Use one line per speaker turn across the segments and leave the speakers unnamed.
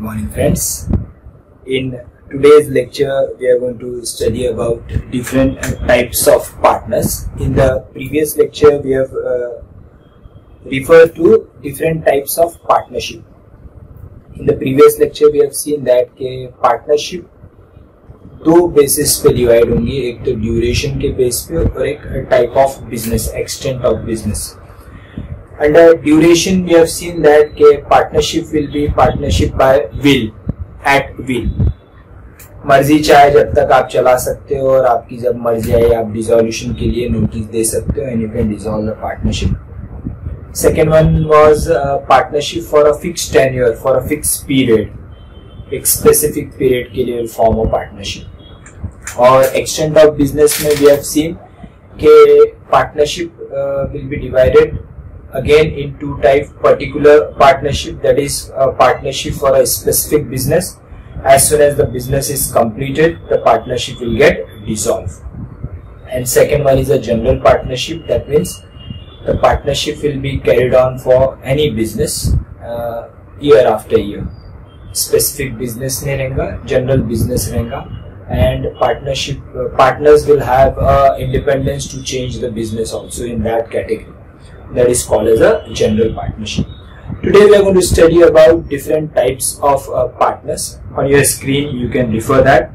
Good morning, friends. In today's lecture, we are going to study about different types of partners. In the previous lecture, we have referred to different types of partnership. In the previous lecture, we have seen that partnership दो basis पे divide होंगी, एक तो duration के base पे और एक type of business, extent of business. Under duration, we have seen that partnership will be partnership by will, at will. मर्जी चाहे जब तक आप चला सकते हो और आपकी जब मर्जी आए आप डिसोल्यूशन के लिए नोटिस दे सकते हो and you can dissolve the partnership. Second one was partnership for a fixed tenure, for a fixed period. एक स्पेसिफिक पीरियड के लिए फॉर्म ऑफ पार्टनरशिप. और एक्सटेंट ऑफ बिजनेस में we have seen के partnership will be divided again in two type. Particular partnership, that is a partnership for a specific business. As soon as the business is completed, the partnership will get dissolved. And second one is a general partnership. That means the partnership will be carried on for any business year after year. Specific business नहीं रहेगा, general business रहेगा, and partners will have independence to change the business also in that category. That is called as a general partnership. Today we are going to study about different types of partners. On your screen you can refer that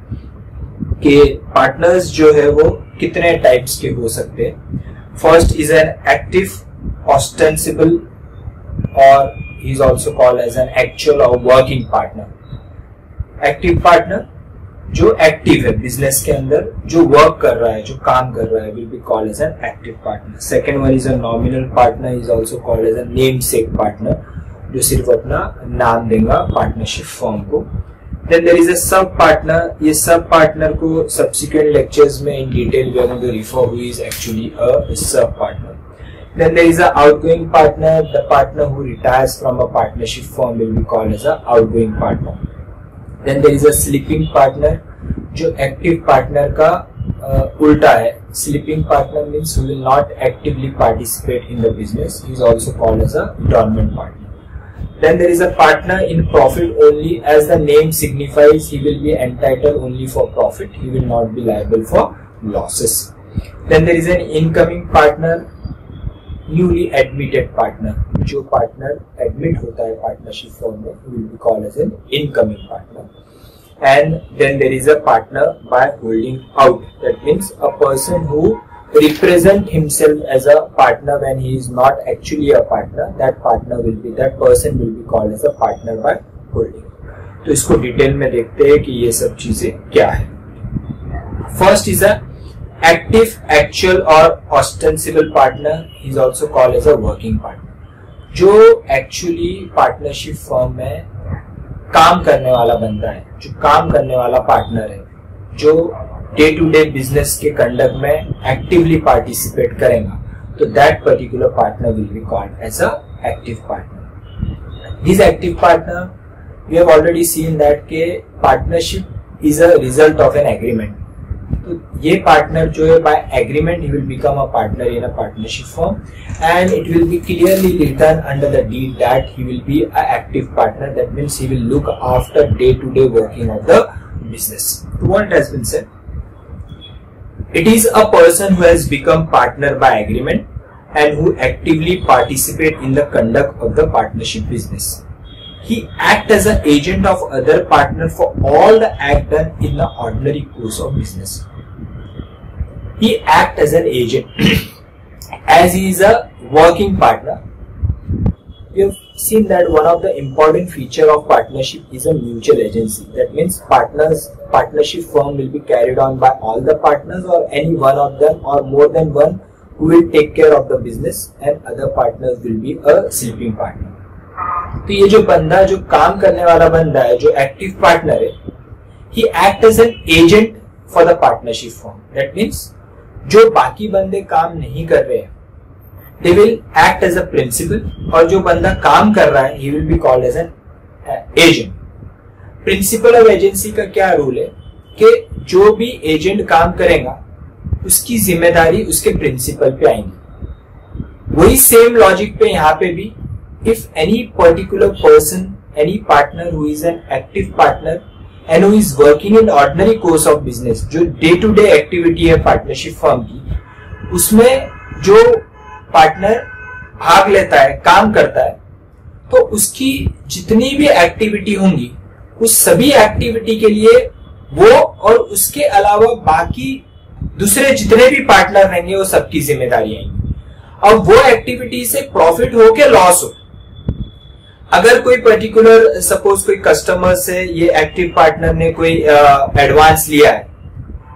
कि partners जो है वो कितने types के हो सकते हैं. First is an active, ostensible, or he is also called as an actual or working partner. Active partner जो एक्टिव है बिजनेस के अंदर, जो वर्क कर रहा है, जो काम कर रहा है, will be called as an active partner. Second one is a nominal partner, is also called as a namesake partner, जो सिर्फ अपना नाम देगा पार्टनरशिप फॉर्म को. Then there is a sub partner. ये सब पार्टनर को subsequent lectures में in detail we are going to refer who is actually a sub partner. Then there is a outgoing partner. The partner who retires from a partnership firm will be called as a outgoing partner. Then there is a sleeping partner, जो active partner का उल्टा है. Sleeping partner means who will not actively participate in the business. He is also called as a dormant partner. Then there is a partner in profit only. As the name signifies, he will be entitled only for profit. He will not be liable for losses. Then there is an incoming partner, newly admitted partner. जो partner admit होता है partnership form में will be called as an incoming partner. And then there is a partner by holding out. That means a person who represent himself as a partner when he is not actually a partner. That person will be called as a partner by holding. तो इसको detail में देखते हैं कि ये सब चीजें क्या है. First is a active, actual or ostensible partner. He is also called as a working partner. जो एक्चुअली पार्टनरशिप फर्म में काम करने वाला बंदा है, जो काम करने वाला पार्टनर है, जो डे टू डे बिजनेस के कंडक्ट में एक्टिवली पार्टिसिपेट करेगा, तो that particular partner will be called as a active partner. This active partner we have already seen that के partnership is a result of an agreement. तो ये partner जो है by agreement he will become a partner in a partnership firm and it will be clearly written under the deed that he will be an active partner. That means he will look after day-to-day working of the business. So what has been said? It is a person who has become partner by agreement and who actively participate in the conduct of the partnership business. He act as an agent of other partner for all the act done in the ordinary course of business. He act as an agent. As he is a working partner, we have seen that one of the important feature of partnership is a mutual agency. That means partnership firm will be carried on by all the partners or any one of them or more than one who will take care of the business, and other partners will be a sleeping partner. तो ये जो बंदा जो काम करने वाला बंदा है, जो एक्टिव पार्टनर है, he act as an agent for the partnership firm. That means जो बाकी बंदे काम नहीं कर रहे हैं they will act as a principal, और जो बंदा काम कर रहा है he will be called as an agent. Principle of agency का क्या रूल है कि जो भी एजेंट काम करेगा उसकी जिम्मेदारी उसके प्रिंसिपल पे आएंगी. वही सेम लॉजिक पे यहाँ पे भी if any particular person any partner who is an active partner and who is working in ordinary course of business, जो डे टू डे एक्टिविटी है पार्टनरशिप फर्म की, उसमें जो पार्टनर भाग लेता है, काम करता है, तो उसकी जितनी भी एक्टिविटी होंगी उस सभी एक्टिविटी के लिए वो और उसके अलावा बाकी दूसरे जितने भी पार्टनर रहेंगे वो सबकी जिम्मेदारी आएंगी। अब वो एक्टिविटी से प्रॉफिट हो के लॉस हो, अगर कोई पर्टिकुलर सपोज कोई कस्टमर से ये एक्टिव पार्टनर ने कोई एडवांस लिया है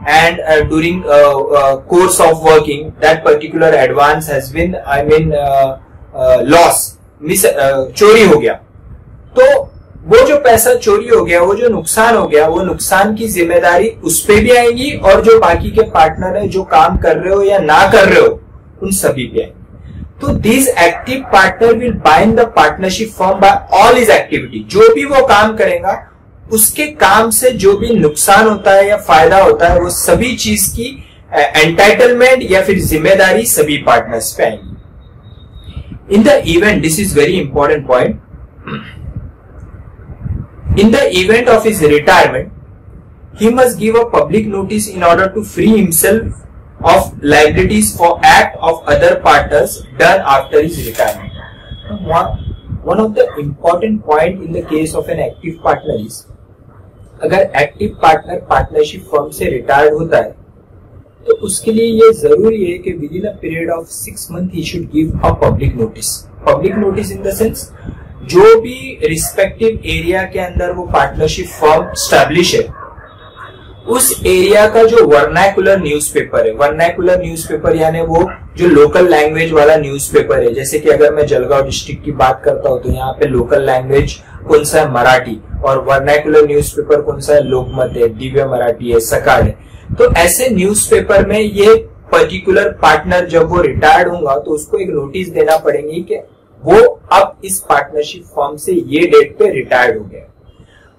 and during course of working that particular advance has been loss, चोरी हो गया, तो वो जो पैसा चोरी हो गया, वो जो नुकसान हो गया, वो नुकसान की जिम्मेदारी उस पे भी आएगी और जो बाकी के पार्टनर है जो काम कर रहे हो या ना कर रहे हो उन सभी पे आएंगे। तो this active partner will bind the partnership firm bye all his activity, जो भी वो काम करेगा उसके काम से जो भी नुकसान होता है या फायदा होता है वो सभी चीज की एंटाइटलमेंट या फिर जिम्मेदारी सभी पार्टनर्स पे आएंगी। In the event, this is very important point, in the event of his retirement, he must give a public notice in order to free himself of liabilities for act of other partners done after his retirement. One of the important point in the case of an active partner is, अगर active partner partnership firm से retired होता है तो उसके लिए ये जरूरी है कि with in a period of 6 months he should give a public notice. Public notice in the sense, जो भी रिस्पेक्टिव एरिया के अंदर वो पार्टनरशिप फर्म स्टैब्लिश है उस एरिया का जो वर्नाकुलर न्यूज़पेपर है, वर्नाकुलर न्यूज़पेपर यानी वो जो लोकल लैंग्वेज वाला न्यूज़पेपर है, जैसे कि अगर मैं जलगांव डिस्ट्रिक्ट की बात करता हूं तो यहाँ पे लोकल लैंग्वेज कौन सा है, मराठी, और वर्नाकुलर न्यूज़पेपर कौन सा है, लोकमत है, दिव्य मराठी है, सकाळ है। तो ऐसे न्यूज़पेपर में ये पर्टिकुलर पार्टनर जब वो रिटायर्ड होगा तो उसको एक नोटिस देना पड़ेगी कि वो अब इस पार्टनरशिप फर्म से ये डेट पे रिटायर्ड हो गया।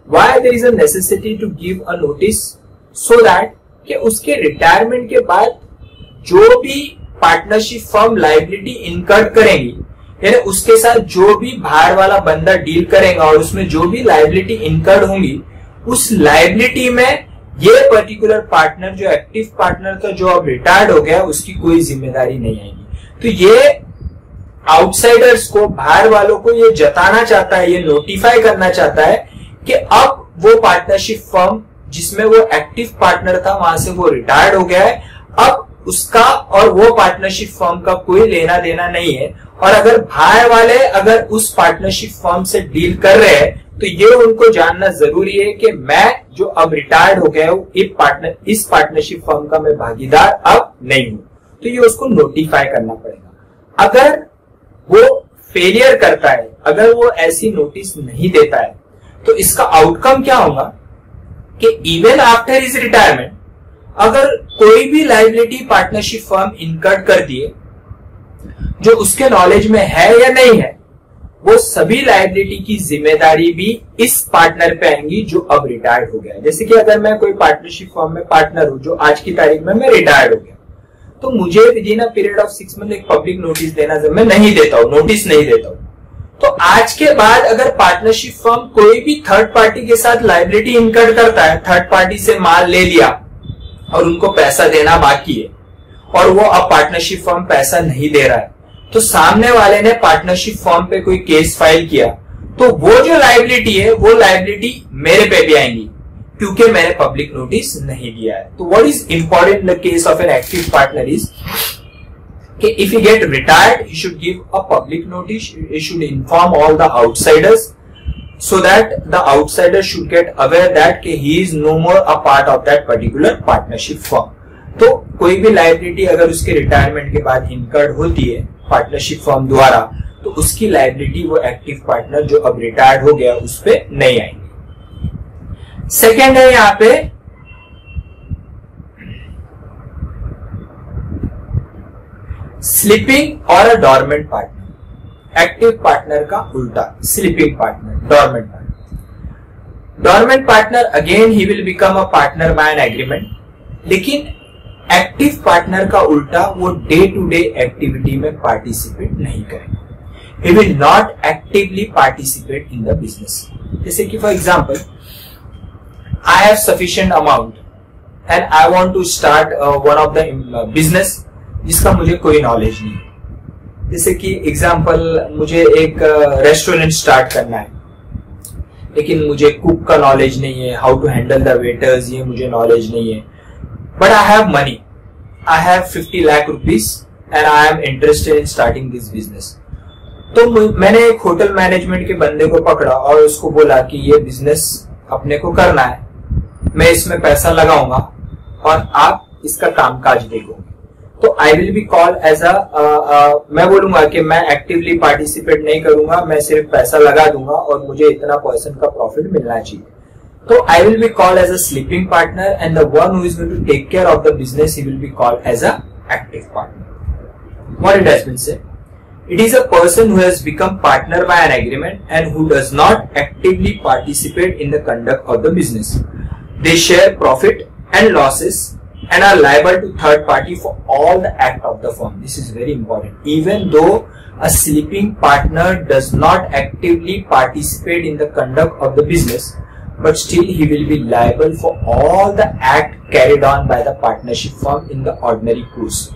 Why there is a necessity to give a notice, so that कि उसके रिटायरमेंट के बाद जो भी पार्टनरशिप फर्म लायबिलिटी इनकर्ड करेंगी, यानी उसके साथ जो भी बाहर वाला बंदा डील करेगा और उसमें जो भी लायबिलिटी इनकर्ड होंगी, उस लायबिलिटी में ये पर्टिकुलर पार्टनर जो एक्टिव पार्टनर था जो अब रिटायर्ड हो गया उसकी कोई जिम्मेदारी नहीं आएगी। तो ये आउटसाइडर्स को, बाहर वालों को ये जताना चाहता है, ये नोटिफाई करना चाहता है कि अब वो पार्टनरशिप फर्म जिसमें वो एक्टिव पार्टनर था वहां से वो रिटायर्ड हो गया है, अब उसका और वो पार्टनरशिप फर्म का कोई लेना देना नहीं है। और अगर बाहर वाले अगर उस पार्टनरशिप फर्म से डील कर रहे हैं तो ये उनको जानना जरूरी है कि मैं जो अब रिटायर्ड हो गया हूं इस पार्टनरशिप फर्म का मैं भागीदार अब नहीं हूं, तो ये उसको नोटिफाई करना पड़ेगा। अगर वो फेलियर करता है, अगर वो ऐसी नोटिस नहीं देता है, तो इसका आउटकम क्या होगा कि इवन आफ्टर हिज रिटायरमेंट अगर कोई भी लायबिलिटी पार्टनरशिप फर्म इनकर्ड कर दिए जो उसके नॉलेज में है या नहीं है, वो सभी लायबिलिटी की जिम्मेदारी भी इस पार्टनर पे आएंगी जो अब रिटायर्ड हो गया है। जैसे कि अगर मैं कोई पार्टनरशिप फर्म में पार्टनर हूं जो आज की तारीख में मैं रिटायर्ड हो गया, तो मुझे with in a period of 6 months एक पब्लिक नोटिस देना, जब मैं नहीं देता हूं, नोटिस नहीं देता हूं, तो आज के बाद अगर पार्टनरशिप फर्म कोई भी थर्ड पार्टी के साथ लायबिलिटी इनकर्ड करता है, थर्ड पार्टी से माल ले लिया और उनको पैसा देना बाकी है और वो अब पार्टनरशिप फर्म पैसा नहीं दे रहा है, तो सामने वाले ने पार्टनरशिप फर्म पे कोई केस फाइल किया, तो वो जो लायबिलिटी है वो लायबिलिटी मेरे पे भी आएंगी क्योंकि मैंने पब्लिक नोटिस नहीं दिया है। तो what is important in the case of an active partner is कि if you get retired you should give a public notice, you should inform all the outsiders so that the outsider should get aware that he is no more a part of that particular partnership firm। तो कोई भी liability अगर उसके retirement के बाद incurred होती है partnership firm द्वारा, तो उसकी लायबिलिटी वो एक्टिव पार्टनर जो अब रिटायर्ड हो गया उस पे नहीं आएंगे। सेकेंड है यहाँ पे स्लीपिंग और a dormant partner. Active partner का उल्टा sleeping partner, dormant partner. Dormant partner again he will become a partner bye an agreement, लेकिन एक्टिव पार्टनर का उल्टा वो डे टू डे एक्टिविटी में पार्टिसिपेट नहीं करेंगे। he will not actively participate in the business. जैसे कि for example, I have sufficient amount and I want to start one of the business जिसका मुझे कोई नॉलेज नहीं है. जैसे कि एग्जाम्पल, मुझे एक रेस्टोरेंट स्टार्ट करना है, लेकिन मुझे कुक का नॉलेज नहीं है, how to handle the waiters ये मुझे नॉलेज नहीं है. But I have money, I have 50 lakh rupees and I am interested in starting this business. तो मैंने एक होटल मैनेजमेंट के बंदे को पकड़ा और उसको बोला कि ये बिजनेस अपने को करना है, मैं इसमें पैसा लगाऊंगा और आप इसका कामकाज देखोगे. तो I will be call as मैं बोलूंगा कि मैं एक्टिवली पार्टिसिपेट नहीं करूंगा, मैं सिर्फ पैसा लगा दूंगा और मुझे इतना % का प्रॉफिट मिलना चाहिए. तो I will be call as a sleeping partner and the one who is going to take care of the business he will be called as a active partner. What it has been said, it is a person who has become partner by an agreement and who does not actively participate in the conduct of the business. They share profit and losses and are liable to third party for all the act of the firm. This is very important. Even though a sleeping partner does not actively participate in the conduct of the business, but still he will be liable for all the act carried on by the partnership firm in the ordinary course.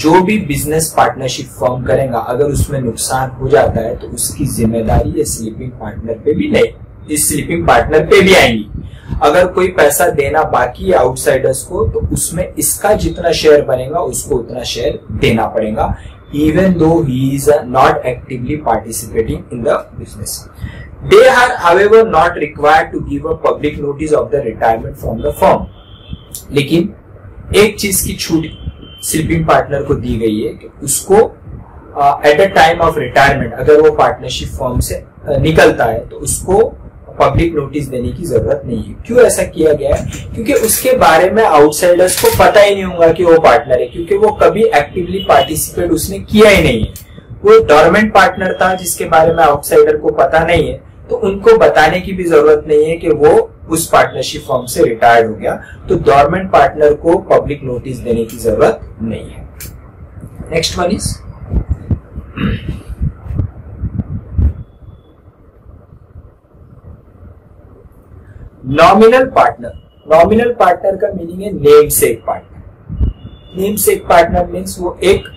जो भी business partnership form करेगा, अगर उसमें नुकसान हो जाता है तो उसकी जिम्मेदारी ये स्लीपिंग पार्टनर पे भी नहीं, इस स्लीपिंग पार्टनर पे भी आएंगी. अगर कोई पैसा देना बाकी है आउटसाइडर्स को, तो उसमें इसका जितना शेयर बनेगा उसको उतना शेयर देना पड़ेगा, even though he is not actively participating in the business. They are however not required to give a public notice of the retirement from the firm. लेकिन एक चीज की छूट स्लीपिंग पार्टनर को दी गई है कि उसको at the time of retirement अगर वो पार्टनरशिप फर्म से निकलता है तो उसको पब्लिक नोटिस देने की जरूरत नहीं है. क्यों ऐसा किया गया है? क्योंकि उसके बारे में आउटसाइडर्स को पता ही नहीं होगा कि वो पार्टनर है, क्योंकि वो कभी एक्टिवली पार्टिसिपेट उसने किया ही नहीं है. वो डोरमेंट पार्टनर था जिसके बारे में आउटसाइडर को पता नहीं है, तो उनको बताने की भी जरूरत नहीं है कि वो उस पार्टनरशिप फर्म से रिटायर्ड हो गया. तो डोरमेंट पार्टनर को पब्लिक नोटिस देने की जरूरत नहीं है. Next one is nominal partner. Nominal partner का मीनिंग है नेम सेक पार्टनर. नेम सेक पार्टनर मीन्स वो एक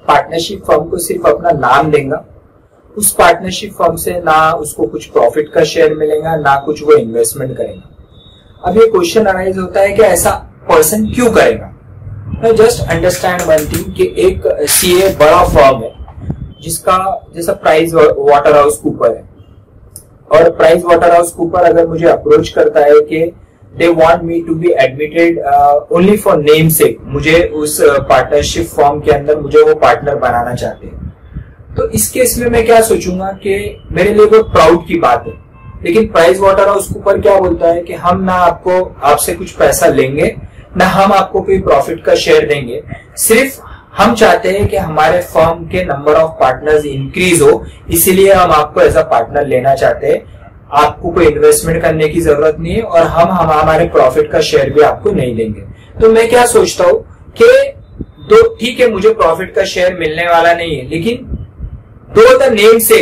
पार्टनरशिप फर्म को सिर्फ अपना नाम देगा, उस पार्टनरशिप फर्म से ना उसको कुछ प्रॉफिट का शेयर मिलेगा, ना कुछ वो इन्वेस्टमेंट करेगा. अब ये क्वेश्चन अराइज होता है कि ऐसा पर्सन क्यों करेगा. मैं जस्ट अंडरस्टैंड वन थिंग कि एक सीए बड़ा फर्म है जिसका जैसा प्राइस वाटर हाउस कूपर है, और प्राइस वाटर हाउस कूपर अगर मुझे अप्रोच करता है कि they want me to be admitted only for name sake, मुझे उस पार्टनरशिप फर्म के अंदर मुझे वो पार्टनर बनाना चाहते हैं, तो इस केस में मैं क्या सोचूंगा कि मेरे लिए बहुत प्राउड की बात है. लेकिन प्राइस वाटर हाउस कूपर क्या बोलता है कि हम ना आपसे कुछ पैसा लेंगे, ना हम आपको कोई प्रॉफिट का शेयर देंगे, सिर्फ हम चाहते हैं कि हमारे फर्म के नंबर ऑफ पार्टनर्स इंक्रीज हो, इसीलिए हम आपको एज अ पार्टनर लेना चाहते हैं. आपको कोई इन्वेस्टमेंट करने की जरूरत नहीं है और हम हमारे प्रॉफिट का शेयर भी आपको नहीं देंगे. तो मैं क्या सोचता हूँ कि ठीक है, मुझे प्रॉफिट का शेयर मिलने वाला नहीं है, लेकिन दो द नेम से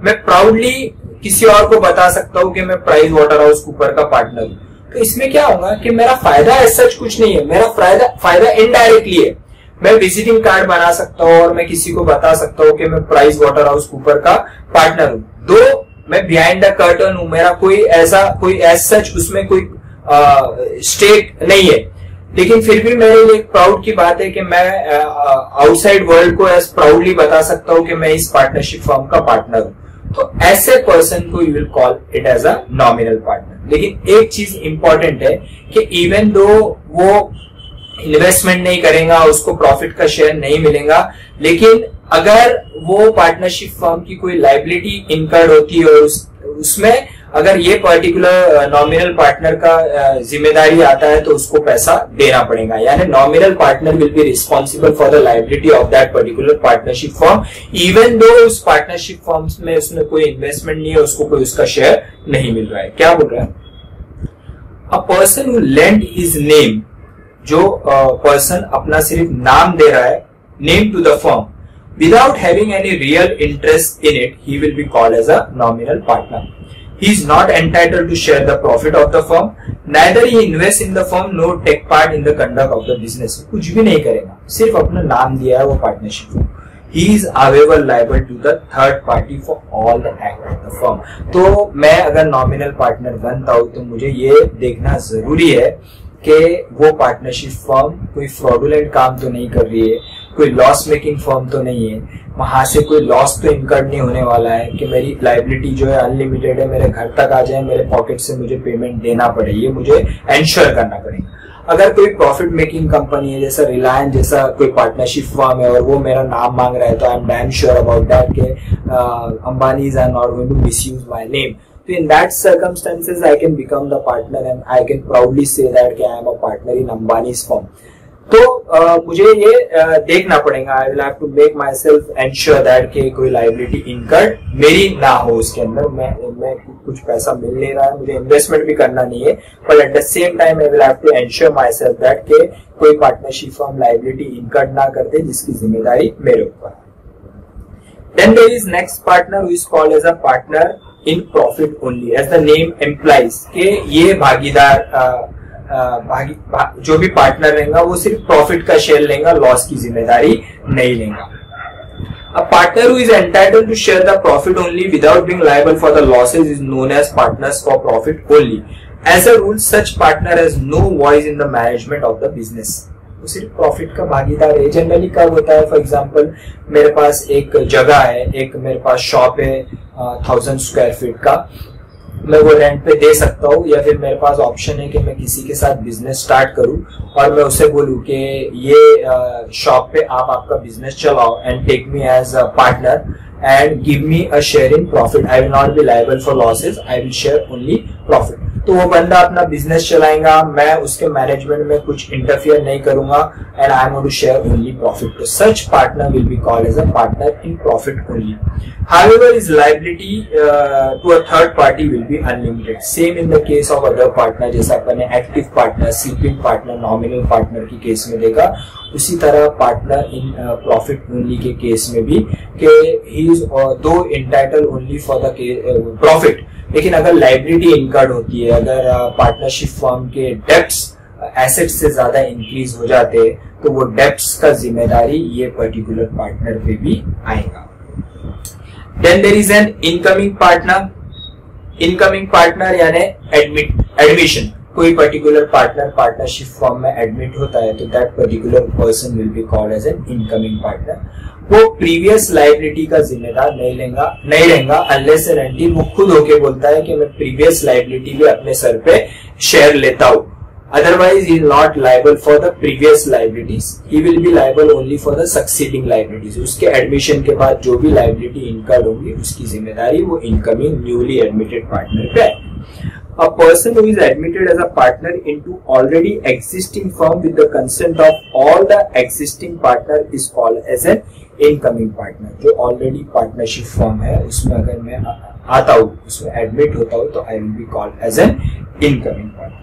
मैं प्राउडली किसी और को बता सकता हूं कि मैं प्राइस वाटर हाउस कूपर का पार्टनर हूं. तो इसमें क्या होगा कि मेरा फायदा ऐसा कुछ नहीं है, मेरा फायदा इनडायरेक्टली है. मैं विजिटिंग कार्ड बना सकता हूं और मैं किसी को बता सकता हूं कि मैं प्राइस वाटर हाउस कूपर का पार्टनर हूं. दो मैं बिहाइंड द कर्टन हूं, मेरा कोई एज सच उसमें कोई स्टेक नहीं है, लेकिन फिर भी मेरे लिए प्राउड की बात है कि मैं आउटसाइड वर्ल्ड को एज प्राउडली बता सकता हूं कि मैं इस पार्टनरशिप फर्म का पार्टनर हूं. तो ऐसे पर्सन को you will call it as a nominal partner. लेकिन एक चीज इंपॉर्टेंट है कि इवन दो वो इन्वेस्टमेंट नहीं करेगा, उसको प्रॉफिट का शेयर नहीं मिलेगा, लेकिन अगर वो पार्टनरशिप फर्म की कोई लायबिलिटी इनकर्ड होती है और उसमें अगर ये पर्टिकुलर नॉमिनल पार्टनर का जिम्मेदारी आता है तो उसको पैसा देना पड़ेगा. यानी nominal partner will be responsible for the liability of that particular partnership firm, even though उस पार्टनरशिप फर्म में उसने कोई इन्वेस्टमेंट नहीं है, उसको कोई उसका शेयर नहीं मिल रहा है. क्या बोल रहा है? A person who lend his name, जो पर्सन अपना सिर्फ नाम दे रहा है, name to the firm, without having any real interest in it, he will be called as a nominal partner. He is not entitled to share the profit of the firm. Neither he invests in the firm nor take part in the conduct of the business. कुछ भी नहीं करेगा, सिर्फ अपना नाम दिया है वो पार्टनरशिप को. He is however liable to the third party for all the act of the firm. तो मैं अगर नॉमिनल पार्टनर बनता हूँ तो मुझे ये देखना जरूरी है कि वो पार्टनरशिप फर्म कोई फ्रॉडुलेंट काम तो नहीं कर रही है, कोई लॉस मेकिंग फर्म तो नहीं है, वहां से कोई लॉस तो इनकम नहीं होने वाला है कि मेरी लाइबिलिटी जो है अनलिमिटेड है, मेरे घर तक आ जाए, मेरे पॉकेट से मुझे पेमेंट देना पड़े, ये मुझे एंश्योर करना पड़ेगा. अगर कोई प्रॉफिट मेकिंग कंपनी है जैसा रिलायंस जैसा कोई पार्टनरशिप फर्म है और वो मेरा नाम मांग रहा है तो I am damn sure about that के Ambanis are not going to misuse my name. So in that circumstances, I can become the partner and I can proudly say that कि I am a partner in Ambani's firm. तो मुझे ये देखना पड़ेगा. I will have to make myself ensure that कि कोई liability incurred मेरी ना हो उसके अंदर. मैं कुछ पैसा मिल नहीं रहा है, मुझे इन्वेस्टमेंट भी करना नहीं है, but at the same time I will have to ensure myself that कि कोई पार्टनरशिप फर्म liability incurred ना कर दे जिसकी जिम्मेदारी मेरे ऊपर. Then there is next partner who is called as a partner in profit only. As the name implies कि ये भागीदार जो भी पार्टनर रहेगा वो सिर्फ प्रॉफिट का शेयर लेगा, लॉस की जिम्मेदारी नहीं लेगा. A partner who is entitled to share the profit only without being liable for the losses is known as partners for profit only. As a rule, such partner has no voice in the management of the business. वो सिर्फ profit का भागीदार है. Generally कब होता है, for example मेरे पास एक जगह है, एक मेरे पास शॉप है 1000 स्क्वायर फीट का, मैं वो रेंट पे दे सकता हूँ, या फिर मेरे पास ऑप्शन है कि मैं किसी के साथ बिजनेस स्टार्ट करूँ और मैं उसे बोलूँ कि ये शॉप पे आप आपका बिजनेस चलाओ and take me as a partner and give me a share in profit. I will not be liable for losses. I will share only profit. तो वो बंदा अपना बिजनेस चलाएगा, मैं उसके मैनेजमेंट में कुछ इंटरफियर नहीं करूंगा and I am going to share only profit. So such partner will be called as a partner in profit only. However, his liability to a third party will be unlimited. Same in the case of other partner, जैसा अपने active partner, sleeping partner, nominal partner की case में देखा, उसी तरह partner in profit only के case में भी कि ही इज दो entitle only for the profit, लेकिन अगर लाइबिलिटी इनकर्ड होती है, अगर पार्टनरशिप फर्म के डेब्ट्स एसेट से ज्यादा इंक्रीज हो जाते हैं तो वो डेब्ट्स का जिम्मेदारी ये पर्टिकुलर पार्टनर पे भी आएगा. Then there is an incoming partner. Incoming partner यानी एडमिशन. कोई पर्टिकुलर पार्टनर पार्टनरशिप फर्म में एडमिट होता है तो that particular person will be called as an incoming partner. वो प्रीवियस लायबिलिटी का जिम्मेदार नहीं रहेगा अनलेस एंड अनटिल वो खुद होके बोलता है कि मैं प्रीवियस लायबिलिटी भी अपने सर पे शेयर लेता हूँ. Otherwise, he is not liable for the previous liabilities. He will be liable only for the succeeding liabilities. उसके एडमिशन के बाद जो भी लायबिलिटी इनकर्ड होगी उसकी जिम्मेदारी वो इनकमिंग न्यूली एडमिटेड पार्टनर पे है. A person who is admitted as a partner into already existing firm with the consent of all the existing partner is called as an incoming partner. जो already partnership firm है उसमें अगर मैं आता हूँ, उसमें एडमिट होता हूँ तो I will be called as an incoming partner.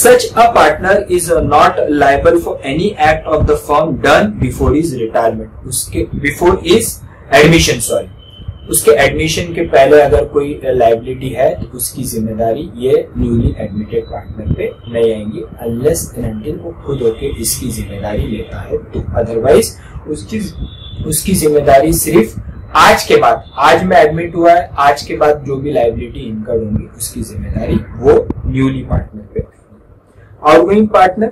Such a partner is not liable for any act of the firm done before his retirement. Before his admission, sorry. उसके एडमिशन के पहले अगर कोई लाइबिलिटी है तो उसकी जिम्मेदारी ये न्यूली एडमिटेड पार्टनर पे नहीं आएंगी अनलेस एंड अनटिल वो खुद होके इसकी जिम्मेदारी लेता है तो. अदरवाइज उसकी जिम्मेदारी सिर्फ आज के बाद, आज में एडमिट हुआ है, आज के बाद जो भी लाइबिलिटी इनकर्ड होंगी उसकी जिम्मेदारी वो न्यूली पार्टनर पे. आउटगोइंग पार्टनर,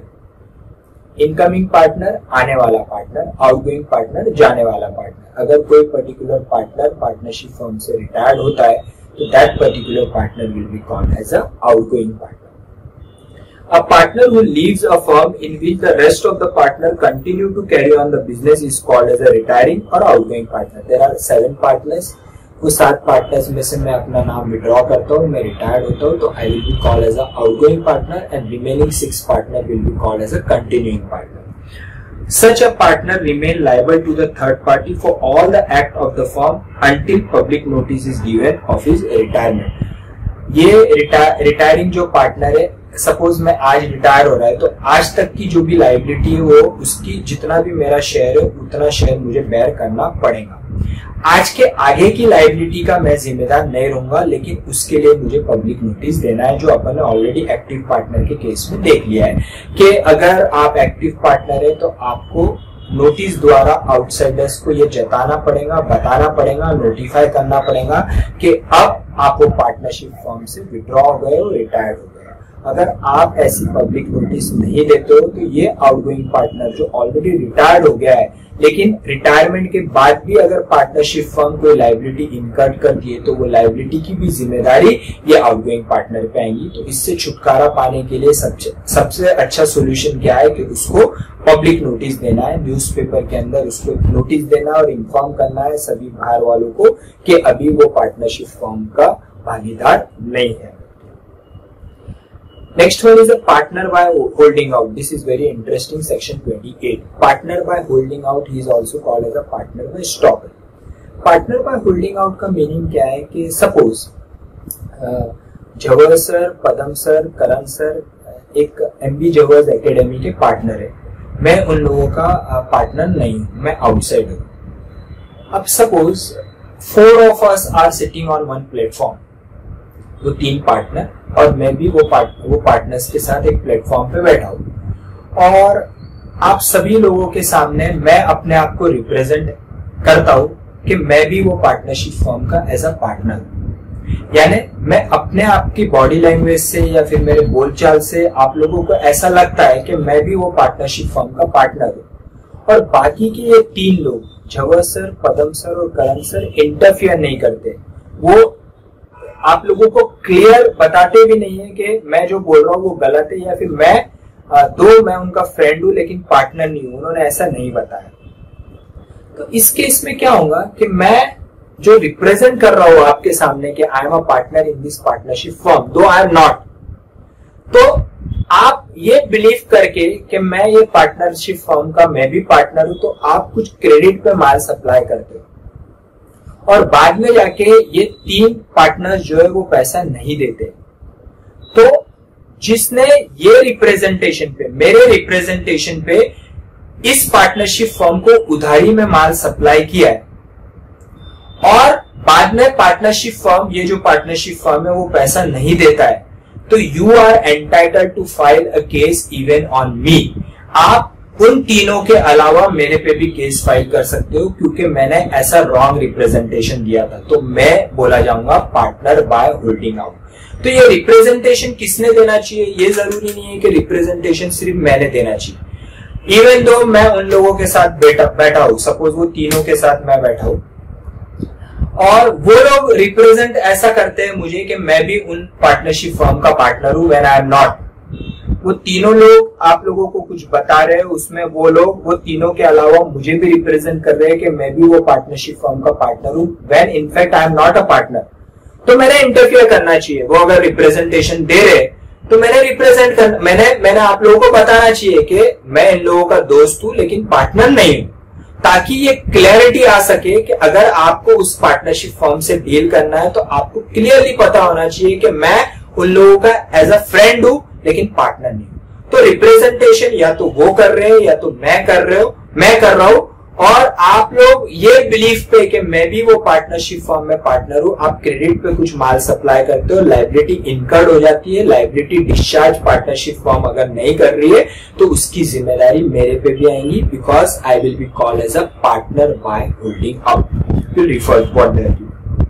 इनकमिंग पार्टनर आने वाला पार्टनर, आउटगोइंग पार्टनर जाने वाला पार्टनर. अगर कोई पर्टिकुलर पार्टनर पार्टनरशिप फर्म से रिटायर्ड होता है तो that particular partner will be called as a outgoing partner. A partner who leaves a firm in which the rest of the partner continue to carry on the business is called as a retiring or outgoing partner. There are 7 partners. वो 7 partners में से मैं अपना नाम withdraw करता हूँ, मैं retired होता हूँ तो I will be called as a outgoing partner and remaining 6 partner will be called as a continuing partner. Such a partner remain liable to the third party for all the act of the firm until public notice is given of his retirement. ये retiring जो partner है suppose मैं आज retire हो रहा है तो आज तक की जो भी लायबिलिटी है वो उसकी जितना भी मेरा शेयर है उतना शेयर मुझे बेयर करना पड़ेगा। आज के आगे की लायबिलिटी का मैं जिम्मेदार नहीं रहूंगा, लेकिन उसके लिए मुझे पब्लिक नोटिस देना है, जो अपन ने ऑलरेडी एक्टिव पार्टनर के केस में देख लिया है कि अगर आप एक्टिव पार्टनर है तो आपको नोटिस द्वारा आउटसाइडर्स को ये जताना पड़ेगा, बताना पड़ेगा, नोटिफाई करना पड़ेगा कि अब आप वो पार्टनरशिप फर्म से विड्रॉ हो गए हो, रिटायर्ड हो गए। अगर आप ऐसी पब्लिक नोटिस नहीं देते हो तो ये आउटगोइंग पार्टनर जो ऑलरेडी रिटायर्ड हो गया है, लेकिन रिटायरमेंट के बाद भी अगर पार्टनरशिप फर्म कोई लायबिलिटी इनकर कर दिए तो वो लायबिलिटी की भी जिम्मेदारी ये आउटगोइंग पार्टनर पे आएगी। तो इससे छुटकारा पाने के लिए सबसे अच्छा सोल्यूशन क्या है कि उसको पब्लिक नोटिस देना है, न्यूज़पेपर के अंदर उसको नोटिस देना और इन्फॉर्म करना है सभी बाहर वालों को कि अभी वो पार्टनरशिप फर्म का भागीदार नहीं है। Next one is a partner by holding out. This is very interesting. Section 28. Partner by holding out, he is also called as a partner by stopper. Partner by holding out का meaning क्या है कि suppose Jawahar sir, पदम sir, करण sir एक MB Jawahar academy के partner है, मैं उन लोगों का पार्टनर नहीं हूँ, मैं आउटसाइड हूँ। अब suppose 4 of us are sitting on one platform, वो 3 पार्टनर और मैं भी वो पार्टनर्स के साथ एक प्लेटफॉर्म पे बैठा हूं और आप सभी लोगों के सामने मैं अपने आप को रिप्रेजेंट करता हूं कि मैं भी वो पार्टनरशिप फर्म का एज अ पार्टनर हूं। यानी मैं अपने आप की बॉडी लैंग्वेज से या फिर मेरे बोलचाल से आप लोगों को ऐसा लगता है कि मैं भी वो पार्टनरशिप फर्म का पार्टनर हूं। और बाकी के ये 3 लोग जवाहर सर, पदम सर और करण सर इंटरफियर नहीं करते, वो आप लोगों को क्लियर बताते भी नहीं है कि मैं जो बोल रहा हूँ वो गलत है या फिर मैं उनका फ्रेंड हूं लेकिन पार्टनर नहीं हूं, उन्होंने ऐसा नहीं बताया। तो इस केस में क्या होगा कि मैं जो रिप्रेजेंट कर रहा हूं आपके सामने कि I am a partner in this partnership firm, दो आई एम नॉट, तो आप ये बिलीव करके कि मैं ये पार्टनरशिप फर्म का मैं भी पार्टनर हूं, तो आप कुछ क्रेडिट पे माल सप्लाई करते हो और बाद में जाके ये 3 पार्टनर्स जो है वो पैसा नहीं देते। तो जिसने ये रिप्रेजेंटेशन पे, मेरे रिप्रेजेंटेशन पे इस पार्टनरशिप फर्म को उधारी में माल सप्लाई किया है और बाद में पार्टनरशिप फर्म, ये जो पार्टनरशिप फर्म है वो पैसा नहीं देता है, तो you are entitled to file a case even on me. आप उन तीनों के अलावा मेरे पे भी केस फाइल कर सकते हो क्योंकि मैंने ऐसा रॉन्ग रिप्रेजेंटेशन दिया था, तो मैं बोला जाऊंगा पार्टनर बाय होल्डिंग आउट। तो ये रिप्रेजेंटेशन किसने देना चाहिए? ये जरूरी नहीं है कि रिप्रेजेंटेशन सिर्फ मैंने देना चाहिए। इवन दो मैं उन लोगों के साथ बैठा हूं, सपोज वो तीनों के साथ मैं बैठा हूं और वो लोग रिप्रेजेंट ऐसा करते हैं मुझे कि मैं भी उन पार्टनरशिप फर्म का पार्टनर हूं व्हेन आई एम नॉट। वो तीनों लोग आप लोगों को कुछ बता रहे हैं, उसमें वो लोग वो तीनों के अलावा मुझे भी रिप्रेजेंट कर रहे हैं कि मैं भी वो पार्टनरशिप फर्म का पार्टनर हूं when in fact I am not a partner. तो मैंने इंटरफियर करना चाहिए। वो अगर रिप्रेजेंटेशन दे रहे तो मैंने रिप्रेजेंट करना, मैंने आप लोगों को बताना चाहिए कि मैं इन लोगों का दोस्त हूं लेकिन पार्टनर नहीं हूं, ताकि ये क्लैरिटी आ सके कि अगर आपको उस पार्टनरशिप फर्म से डील करना है तो आपको क्लियरली पता होना चाहिए कि मैं उन लोगों का एज अ फ्रेंड हूं लेकिन पार्टनर नहीं हूं। तो रिप्रेजेंटेशन या तो वो कर रहे हैं या तो मैं कर रहा हूं और आप लोग ये बिलीव पे कि मैं भी वो पार्टनरशिप फर्म में पार्टनर हूं, आप क्रेडिट पे कुछ माल सप्लाई करते हो, लायबिलिटी इनकर्ड हो जाती है, लायबिलिटी डिस्चार्ज पार्टनरशिप फर्म अगर नहीं कर रही है तो उसकी जिम्मेदारी मेरे पे भी आएगी, because I will be called as a partner by holding out. Will refer what that do.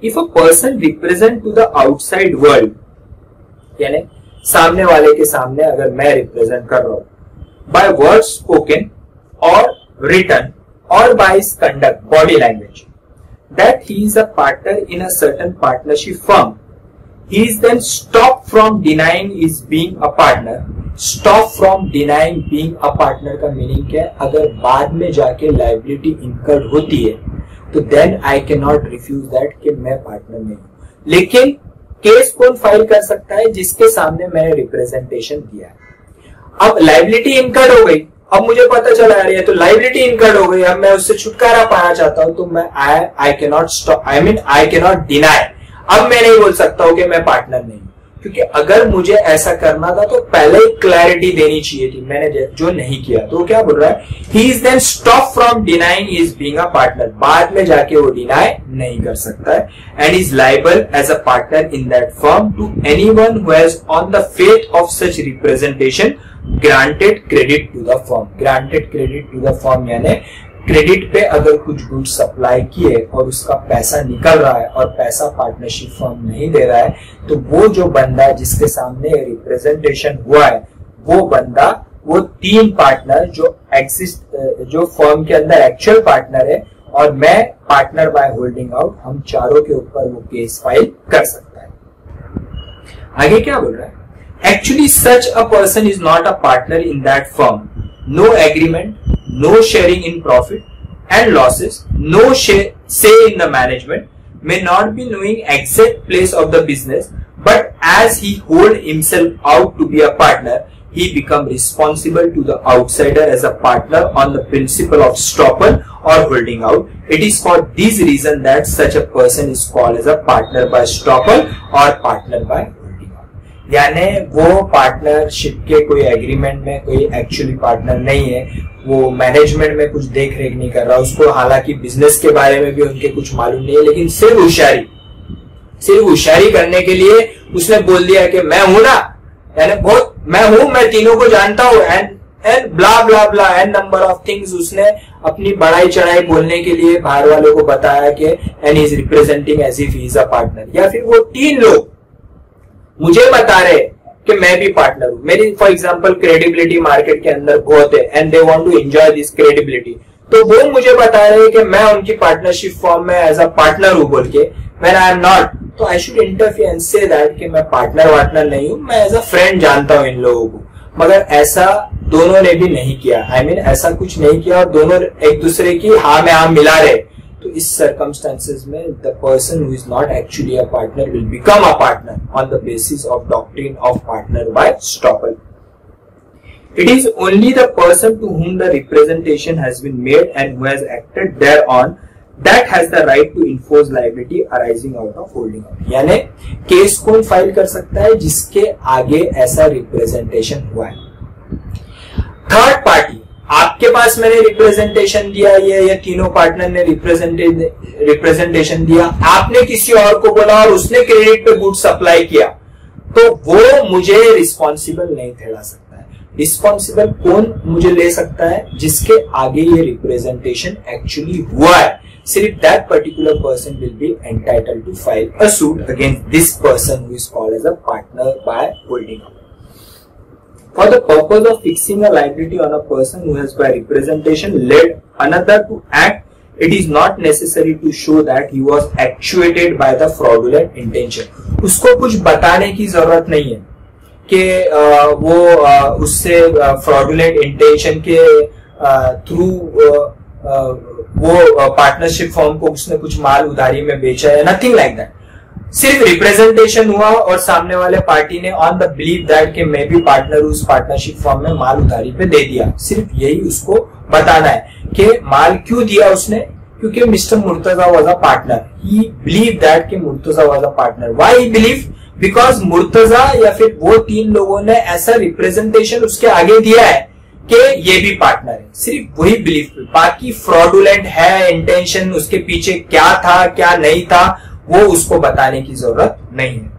If a person represent to the outside world, यानी सामने वाले के सामने अगर मैं रिप्रेजेंट कर रहा हूं बाय वर्ड स्पोकन और written or by his conduct, body language, that he is a partner in a certain partnership firm, he is then stopped from denying his being a partner. Stop from denying being a partner का meaning क्या है? अगर बाद में जाके liability incurred होती है तो then I cannot refuse that कि मैं पार्टनर नहीं हूं। लेकिन केस कौन फाइल कर सकता है? जिसके सामने मैंने रिप्रेजेंटेशन दिया है। अब लायबिलिटी इनकर्ड हो गई, अब मुझे पता चला यार ये तो लायबिलिटी इनकर्ड हो गई, अब मैं उससे छुटकारा पाना चाहता हूं, तो मैं I cannot stop, I cannot deny. अब मैं नहीं बोल सकता हूं कि मैं पार्टनर नहीं हूं। क्योंकि अगर मुझे ऐसा करना था तो पहले ही क्लैरिटी देनी चाहिए थी, मैंने जो नहीं किया। तो क्या बोल रहा है, he is then stop from denying is being a partner, बाद में जाके वो डिनाई नहीं कर सकता है, and is liable as a partner in that firm to anyone who has on the faith of such representation granted credit to the firm. Granted credit to the firm यानी credit पे अगर कुछ good supply किए और उसका पैसा निकल रहा है और पैसा पार्टनरशिप फर्म नहीं दे रहा है, तो वो जो बंदा जिसके सामने रिप्रेजेंटेशन हुआ है, वो बंदा, वो 3 पार्टनर जो एग्जिस्ट, जो फर्म के अंदर एक्चुअल पार्टनर है और मैं पार्टनर बाय होल्डिंग आउट, हम चारों के ऊपर वो केस फाइल कर सकता है। आगे क्या बोल रहा है, actually such a person is not a partner in that firm, no agreement, no sharing in profit and losses, no say in the management, may not be knowing exact place of the business, but as he hold himself out to be a partner, he become responsible to the outsider as a partner on the principle of estoppel or holding out. It is for this reason that such a person is called as a partner by estoppel or partner by holding out. यानी वो partnership के कोई agreement में कोई actually partner नहीं है, वो management में कुछ देख रेख नहीं कर रहा, उसको हालांकि बिजनेस के बारे में भी उनके कुछ मालूम नहीं है, लेकिन सिर्फ होशियारी करने के लिए उसने बोल दिया कि मैं हूं ना, यानी बहुत मैं हूं, मैं तीनों को जानता हूं, and blah blah blah and number of things उसने अपनी बढ़ाई चढ़ाई बोलने के लिए बाहर वालों को बताया कि and is representing as if he is a partner. या फिर वो 3 लोग मुझे बता रहे कि मैं भी पार्टनर हूं, मेरी फॉर एग्जांपल क्रेडिबिलिटी मार्केट के अंदर बहुत है and they want to enjoy this credibility, तो वो मुझे बता रहे हैं कि मैं उनकी पार्टनरशिप फॉर्म में एज अ पार्टनर हूं बोल के, व्हेन आई एम नॉट, तो I should interfere and say that कि मैं पार्टनर नहीं हूं, मैं एज अ फ्रेंड जानता हूं इन लोगों को। मगर ऐसा दोनों ने भी नहीं किया, आई मीन ऐसा कुछ नहीं किया और दोनों एक दूसरे की हाँ में हाँ मिला रहे। तो इस सर्कमस्टेंसेस में the person who is not actually a partner will become a partner on the basis of doctrine of partner by estoppel. It is only the person to whom the representation has been made and who has acted thereon that has the right to enforce liability arising out of holding out. यानी case कौन file कर सकता है, जिसके आगे ऐसा representation हुआ है। थर्ड पार्टी, आपके पास मैंने रिप्रेजेंटेशन दिया, ये तीनों पार्टनर ने रिप्रेजेंटेशन दिया, आपने किसी और को बोला और उसने क्रेडिट पे गुड सप्लाई किया, तो वो मुझे रिस्पॉन्सिबल नहीं ठहरा सकता है। रिस्पॉन्सिबल कौन मुझे ले सकता है, जिसके आगे ये रिप्रेजेंटेशन एक्चुअली हुआ है, सिर्फ that particular person will be entitled to file a suit against this person who is called as a partner by holding out. For the purpose of fixing a liability on a person who has by representation led another to act, it is not necessary to show that he was actuated by the fraudulent intention. उसको कुछ बताने की जरूरत नहीं है कि वो उससे fraudulent intention के थ्रू वो पार्टनरशिप फॉर्म को उसने कुछ माल उधारी में बेचा है, नथिंग लाइक दैट। सिर्फ रिप्रेजेंटेशन हुआ और सामने वाले पार्टी ने ऑन द बिलीव दैट कि मैं भी पार्टनर हूं, उस पार्टनरशिप फॉर्म में माल उधारी पे दे दिया। सिर्फ यही उसको बताना है कि माल क्यों दिया उसने, क्योंकि mister Murtaza was a partner, he believe that कि Murtaza was a partner. Why he believe, because Murtaza या फिर वो 3 लोगों ने ऐसा रिप्रेजेंटेशन उसके आगे दिया है कि ये भी पार्टनर है। सिर्फ वही बिलीव, बाकी फ्रॉडुलेंट है इंटेंशन, उसके पीछे क्या था क्या नहीं था, वो उसको बताने की जरूरत नहीं है।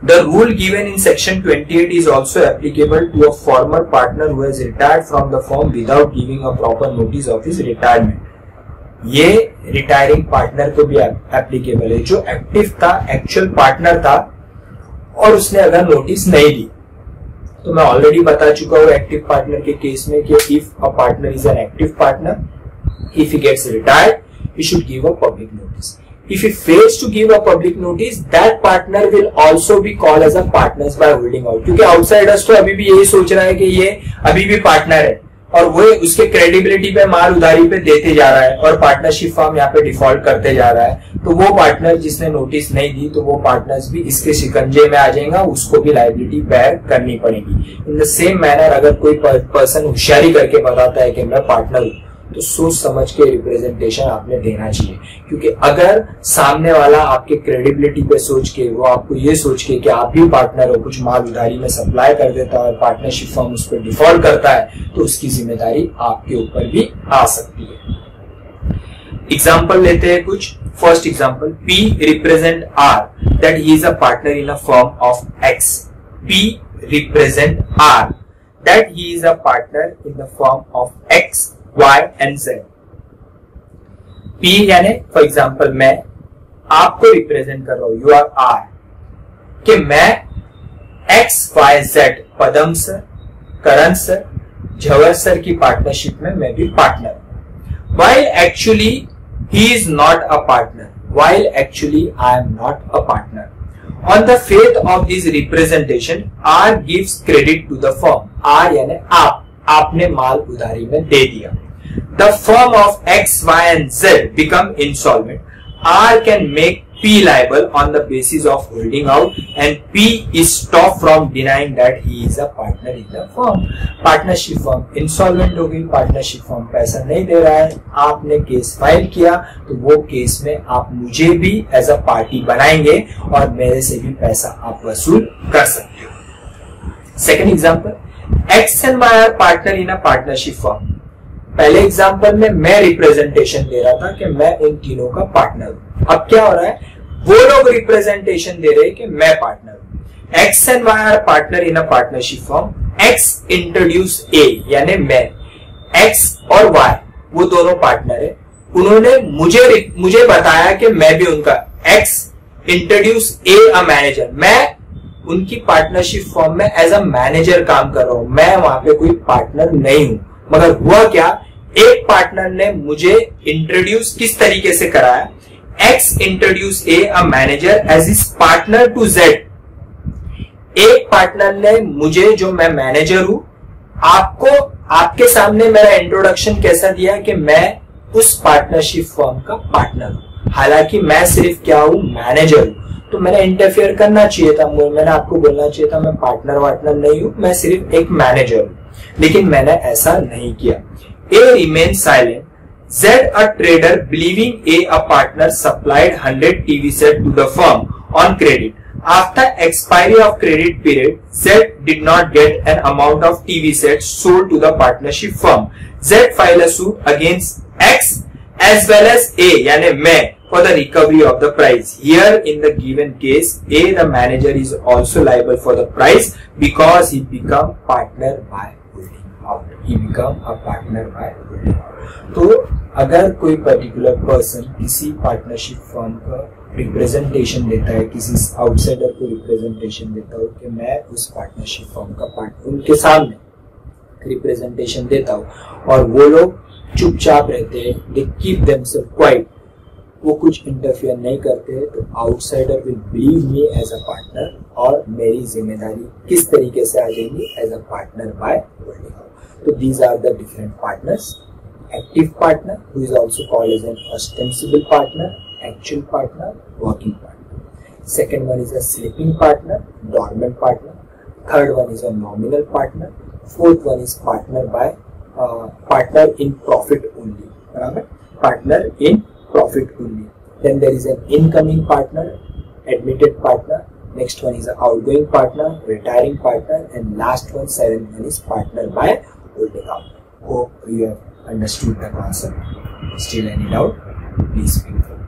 The rule given in section 28 is also applicable to a former partner who has retired from the firm without giving a proper notice of his retirement. ये रिटायरिंग पार्टनर को भी एप्लीकेबल है, जो एक्टिव था, एक्चुअल पार्टनर था और उसने अगर नोटिस नहीं दी। तो मैं ऑलरेडी बता चुका हूँ एक्टिव पार्टनर के केस में कि if a partner is an active partner, if he gets retired, he should give a public notice. If he fails to give a public notice, that partner will also be called as a partners by holding out. क्योंकि outsiders तो अभी भी यही सोच रहा है कि ये अभी भी पार्टनर है और वो उसके क्रेडिबिलिटी पे माल उधारी पे देते जा रहा है और पार्टनरशिप फर्म यहाँ पे डिफॉल्ट करते जा रहा है। तो वो पार्टनर जिसने नोटिस नहीं दी, तो वो पार्टनर्स भी इसके शिकंजे में आ जाएगा, उसको भी लायबिलिटी बेयर करनी पड़ेगी। इन द सेम मैनर अगर कोई पर्सन होशियारी करके बताता है कि मैं पार्टनर हूँ, तो सोच समझ के रिप्रेजेंटेशन आपने देना चाहिए, क्योंकि अगर सामने वाला आपके क्रेडिबिलिटी पे सोच के, वो आपको ये सोच के कि आप भी पार्टनर हो, कुछ माल उधारी में सप्लाई कर देता है और पार्टनरशिप फर्म उस पर डिफॉल्ट करता है, तो उसकी जिम्मेदारी आपके ऊपर भी आ सकती है। एग्जाम्पल लेते हैं कुछ। First example, P represent R that he is a partner in a firm of X. P represent R that he is a partner in the firm of X, Y and Z. P यानी for example मैं आपको represent कर रहा हूं, you are R, कि मैं X, Y, Z पदम sir, करण sir, झवर sir की partnership में मैं भी पार्टनर हूं। While actually he is not a partner. While actually I am not a partner. On the faith of this representation, R gives credit to the firm. R यानी आपने माल उधारी में दे दिया। The firm of X, Y and Z become insolvent. R can make P liable on the basis of holding out and P is stopped from denying that he is a partner in the firm. Partnership firm insolvent हो गई, partnership firm पैसा नहीं दे रहा है, आपने case file किया, तो वो केस में आप मुझे भी एज अ पार्टी बनाएंगे और मेरे से भी पैसा आप वसूल कर सकते हो। Second example, X and Y are partner in a partnership firm. पहले एग्जाम्पल में मैं रिप्रेजेंटेशन दे रहा था कि मैं उन तीनों का पार्टनर हूं। अब क्या हो रहा है, वो लोग रिप्रेजेंटेशन दे रहे हैं कि मैं पार्टनर हूं। X and Y are partner in a partnership firm. X introduce A यानी मैं, X और Y वो दोनों पार्टनर है, उन्होंने मुझे बताया कि मैं भी उनका, X introduce A a manager, मैं उनकी पार्टनरशिप फर्म में एज अ मैनेजर काम कर रहा हूं, मैं वहां पे कोई पार्टनर नहीं हूं। मगर हुआ क्या, एक पार्टनर ने मुझे इंट्रोड्यूस किस तरीके से कराया, X introduce A a manager as is partner to Z। एक पार्टनर ने मुझे, जो मैं मैनेजर हूं, आपको आपके सामने मेरा इंट्रोडक्शन कैसा दिया कि मैं उस पार्टनरशिप फर्म का पार्टनर हूं, हालांकि मैं सिर्फ क्या हूं, मैनेजर हूं। तो मैंने इंटरफेयर करना चाहिए था, मैंने आपको बोलना चाहिए था मैं पार्टनर वार्टनर नहीं हूं, मैं सिर्फ एक मैनेजर हूं, लेकिन मैंने ऐसा नहीं किया। A remained silent. Z, a trader, believing A partner, supplied 100 TV set to the firm on credit. After expiry of credit period, Z did not get an amount of TV sets sold to the partnership firm. Z filed a suit against X as well as A, यानी मैं, for the recovery of the price. Here in the given case, A, the manager, is also liable for the price because he become partner by he become a partner by holding out. तो अगर कोई particular person किसी partnership firm का representation देता है, किसी outsider को representation देता हो कि मैं उस पार्टनरशिप फर्म का पार्टनर, उनके सामने रिप्रेजेंटेशन देता हूँ और वो लोग चुपचाप रहते हैं, दे कीप देमसेल्फ क्वाइट, वो कुछ इंटरफियर नहीं करते, तो outsider will believe me as a partner और मेरी जिम्मेदारी किस तरीके से आ जाएगी, as a partner by holding out. So these are the different partners. Active partner, who is also called as an ostensible partner, actual partner, working partner. Second one is a sleeping partner, dormant partner. Third one is a nominal partner. Fourth one is partner by partner in profit only. Partner in profit only. Then there is an incoming partner, admitted partner. Next one is an outgoing partner, retiring partner, and last one, seventh one is partner by holding out. Hope you have understood the concept. Still any doubt? Please speak.